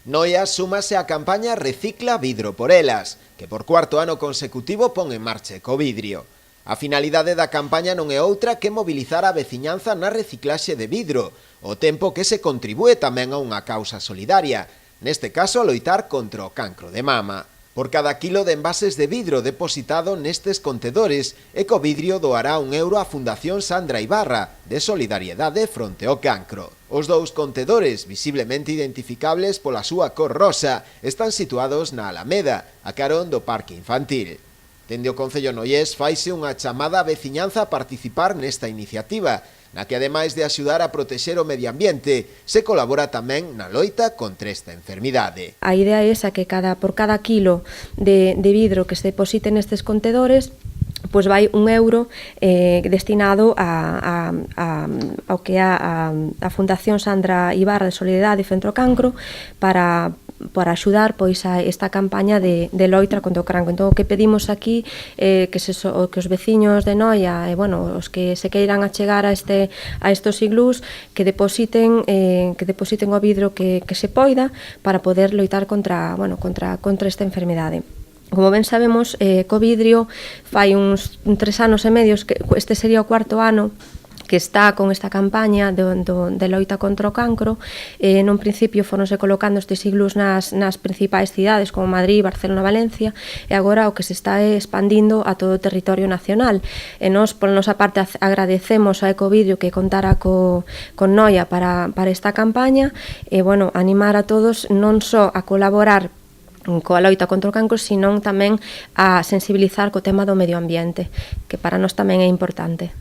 Noia súmase á campaña Recicla Vidro por Elas, que por cuarto ano consecutivo pon en marcha Ecovidrio. A finalidade da campaña non é outra que mobilizar a veciñanza na reciclaxe de vidro, ao tempo que se contribúe tamén a unha causa solidaria, neste caso a loitar contra o cancro de mama. Por cada quilo de envases de vidro depositado nestes contedores, Ecovidrio doará €1 á Fundación Sandra Ibarra, de solidariedade fronte ao cancro. Os dous contedores, visiblemente identificables pola súa cor rosa, están situados na Alameda, a carón do Parque Infantil. Dende o Concello noiés faise unha chamada á veciñanza a participar nesta iniciativa, na que ademais de axudar a protexer o medio ambiente, se colabora tamén na loita contra esta enfermidade. A idea é esa que por cada quilo de vidro que se deposite nestes contedores, pois vai €1 destinado ao que é a Fundación Sandra Ibarra de Solidariedade fronte ao cancro para axudar pois a esta campaña de loita contra o cancro. Entón, o que pedimos aquí que os veciños de Noia e os que se queiran achegar a estos iglús que depositen o vidro que se poida para poder loitar contra esta enfermidade. Como ben sabemos, Ecovidrio fai uns 3 anos e medio, este sería o cuarto ano que está con esta campaña de loita contra o cancro. Nun principio foronse colocando estes iglús nas principais cidades como Madrid, Barcelona, Valencia, e agora o que se está expandindo a todo o territorio nacional. E nós, por nosa parte, agradecemos a Ecovidrio que contara con Noia para esta campaña e, animar a todos non só a colaborar coa loita contra o cancro, senón tamén a sensibilizar co tema do medio ambiente, que para nós tamén é importante.